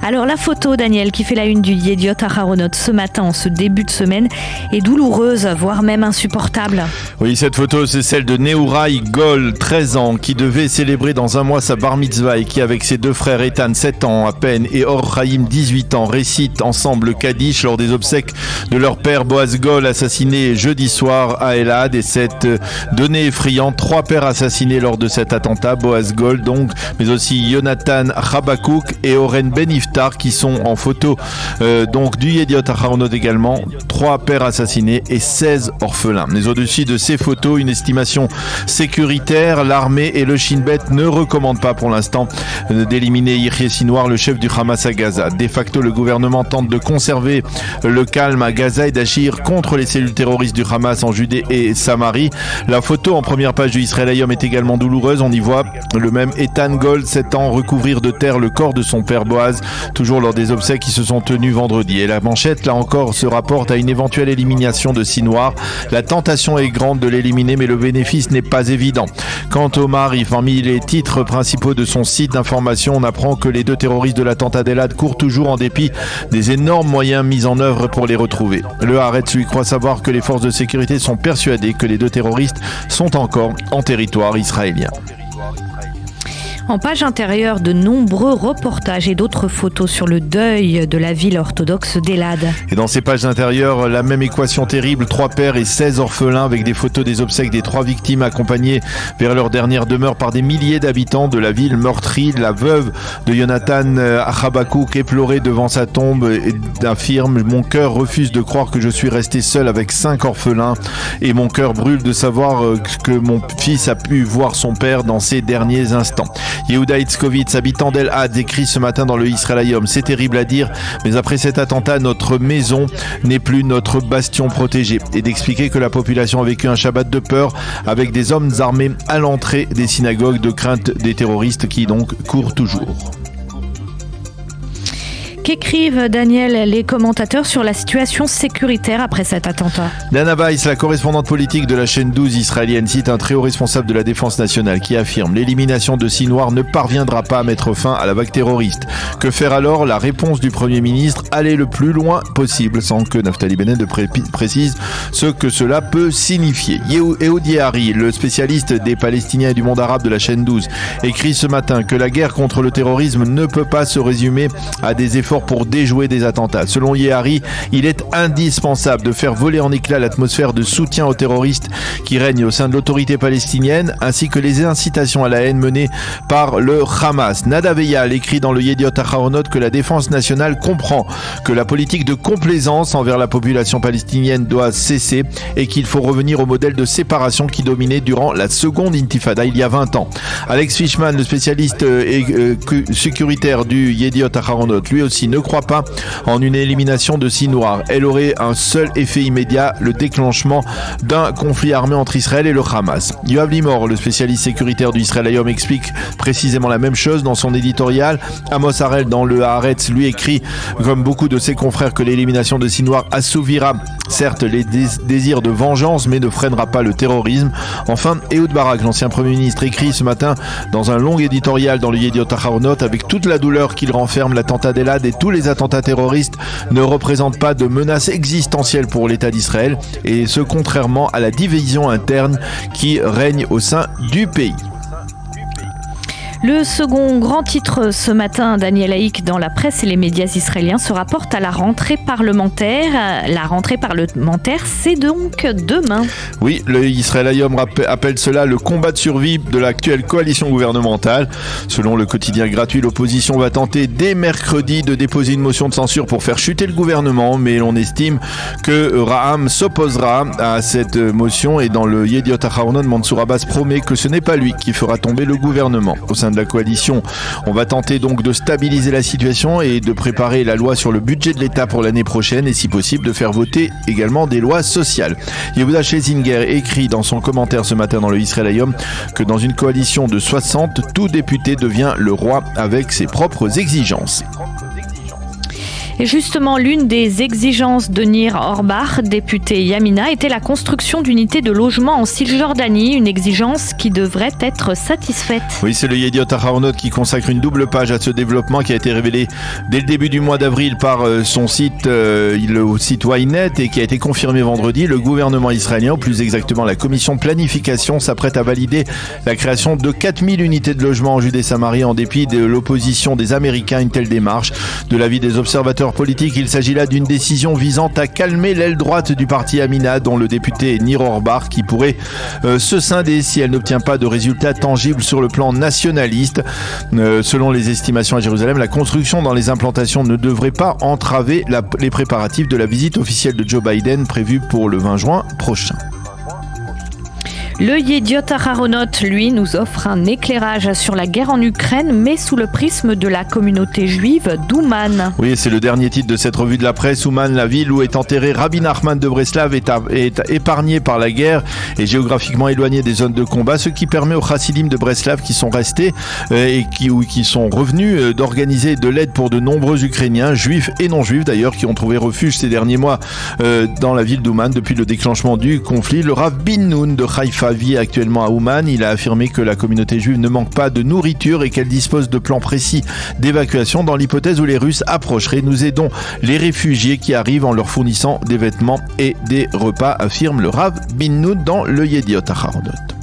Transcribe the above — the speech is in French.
Alors la photo, Daniel, qui fait la une du Yediot Aharonot ce matin, en ce début de semaine, est douloureuse, voire même insupportable. Oui, cette photo, c'est celle de Nehurai Gol, 13 ans, qui devait célébrer dans un mois sa bar mitzvah et qui, avec ses deux frères Ethan, 7 ans à peine, et Or Chaim, 18 ans, récitent ensemble le Kaddish lors des obsèques de leur père Boaz Gol, assassiné jeudi soir à Elad. Et cette donnée effrayante, 3 pères assassinés lors de cet attentat, Boaz Gol donc, mais aussi Yonatan Chabakouk et Oren Ben Iftar, qui sont en photo donc du Yediot Aharonot également. 3 pères assassinés et 16 orphelins. Mais au-dessus de ces photos, une estimation sécuritaire. L'armée et le Shin Bet ne recommandent pas pour l'instant d'éliminer Yahya Sinwar, le chef du Hamas à Gaza. De facto, le gouvernement tente de conserver le calme à Gaza et d'agir contre les cellules terroristes du Hamas en Judée et Samarie. La photo en première page du Israël Hayom est également douloureuse. On y voit le même Ethan Gold, 7 ans, recouvrir de terre le corps de son père Boaz, toujours lors des obsèques qui se sont tenues vendredi. Et la manchette, là encore, se rapporte à une éventuelle élimination de Sinwar. La tentation est grande de l'éliminer, mais le bénéfice n'est pas évident. Quant au mari, parmi les titres principaux de son site d'information, on apprend que les 2 terroristes de l'attentat d'Elad courent toujours en dépit des énormes moyens mis en œuvre pour les retrouver. Le Haaretz lui croit savoir que les forces de sécurité sont persuadées que les 2 terroristes sont encore en territoire israélien. En page intérieure, de nombreux reportages et d'autres photos sur le deuil de la ville orthodoxe d'Elad. Et dans ces pages intérieures, la même équation terrible, 3 pères et 16 orphelins, avec des photos des obsèques des 3 victimes accompagnées vers leur dernière demeure par des milliers d'habitants de la ville meurtrie. La veuve de Yonatan Chabakouk, éplorée devant sa tombe, affirme: mon cœur refuse de croire que je suis resté seul avec 5 orphelins et mon cœur brûle de savoir que mon fils a pu voir son père dans ses derniers instants. Yehuda Itzkovitz, habitant d'El Had, écrit ce matin dans le Israël Hayom: c'est terrible à dire, mais après cet attentat, notre maison n'est plus notre bastion protégé. Et d'expliquer que la population a vécu un Shabbat de peur avec des hommes armés à l'entrée des synagogues de crainte des terroristes qui donc courent toujours. Qu'écrivent, Daniel, les commentateurs sur la situation sécuritaire après cet attentat? Dana Weiss, la correspondante politique de la chaîne 12 israélienne, cite un très haut responsable de la défense nationale qui affirme: l'élimination de Sinwar ne parviendra pas à mettre fin à la vague terroriste. Que faire alors? La réponse du Premier ministre: aller le plus loin possible, sans que Naftali Bennett précise ce que cela peut signifier. Ehud Yehari, le spécialiste des Palestiniens et du monde arabe de la chaîne 12, écrit ce matin que la guerre contre le terrorisme ne peut pas se résumer à des efforts pour déjouer des attentats. Selon Yehari, il est indispensable de faire voler en éclats l'atmosphère de soutien aux terroristes qui règne au sein de l'autorité palestinienne, ainsi que les incitations à la haine menées par le Hamas. Nadav Eyal écrit dans le Yediot Aharonot que la défense nationale comprend que la politique de complaisance envers la population palestinienne doit cesser et qu'il faut revenir au modèle de séparation qui dominait durant la seconde intifada il y a 20 ans. Alex Fishman, le spécialiste sécuritaire du Yediot Aharonot, lui aussi ne croit pas en une élimination de Sinwar. Elle aurait un seul effet immédiat: le déclenchement d'un conflit armé entre Israël et le Hamas. Yoav Limor, le spécialiste sécuritaire du Israël Hayom, explique précisément la même chose dans son éditorial. Amos Harel, dans le Haaretz, lui écrit, comme beaucoup de ses confrères, que l'élimination de Sinwar assouvira certes les désirs de vengeance, mais ne freinera pas le terrorisme. Enfin, Ehud Barak, l'ancien Premier ministre, écrit ce matin dans un long éditorial dans le Yediot Aharonot: avec toute la douleur qu'il renferme, l'attentat d'Elad et tous les attentats terroristes ne représentent pas de menace existentielle pour l'État d'Israël, et ce contrairement à la division interne qui règne au sein du pays. Le second grand titre ce matin, Daniel Haïk, dans la presse et les médias israéliens, se rapporte à la rentrée parlementaire. La rentrée parlementaire, c'est donc demain. Oui, le Israël Hayom appelle cela le combat de survie de l'actuelle coalition gouvernementale. Selon le quotidien gratuit, l'opposition va tenter dès mercredi de déposer une motion de censure pour faire chuter le gouvernement, mais l'on estime que Raham s'opposera à cette motion, et dans le Yediot Aharonot, Mansour Abbas promet que ce n'est pas lui qui fera tomber le gouvernement. Au sein de la coalition, on va tenter donc de stabiliser la situation et de préparer la loi sur le budget de l'État pour l'année prochaine, et si possible de faire voter également des lois sociales. Yehuda Schlesinger écrit dans son commentaire ce matin dans le Israël Hayom que dans une coalition de 60, tout député devient le roi avec ses propres exigences. Et justement, l'une des exigences de Nir Orbach, député Yamina, était la construction d'unités de logement en Cisjordanie, une exigence qui devrait être satisfaite. Oui, c'est le Yediot Aharonot qui consacre une double page à ce développement qui a été révélé dès le début du mois d'avril par son site, le site Ynet, et qui a été confirmé vendredi. Le gouvernement israélien, ou plus exactement la commission planification, s'apprête à valider la création de 4000 unités de logement en Judée-Samarie en dépit de l'opposition des Américains à une telle démarche. De l'avis des observateurs politiques, il s'agit là d'une décision visant à calmer l'aile droite du parti Yamina, dont le député Nir Orbach, qui pourrait se scinder si elle n'obtient pas de résultats tangibles sur le plan nationaliste. Selon les estimations à Jérusalem, la construction dans les implantations ne devrait pas entraver les préparatifs de la visite officielle de Joe Biden prévue pour le 20 juin prochain. Le Yediot Aharonot, lui, nous offre un éclairage sur la guerre en Ukraine, mais sous le prisme de la communauté juive d'Ouman. Oui, c'est le dernier titre de cette revue de la presse. Ouman, la ville où est enterré Rabbi Nachman de Breslav, est épargnée par la guerre et géographiquement éloignée des zones de combat, ce qui permet aux chassidim de Breslav qui sont restés et qui sont revenus d'organiser de l'aide pour de nombreux Ukrainiens, juifs et non juifs d'ailleurs, qui ont trouvé refuge ces derniers mois dans la ville d'Ouman depuis le déclenchement du conflit. Le Rav Bin-Nun de Haïfa vit actuellement à Ouman. Il a affirmé que la communauté juive ne manque pas de nourriture et qu'elle dispose de plans précis d'évacuation dans l'hypothèse où les Russes approcheraient. Nous aidons les réfugiés qui arrivent en leur fournissant des vêtements et des repas, affirme le Rav Bin-Nun dans le Yediot Aharonot.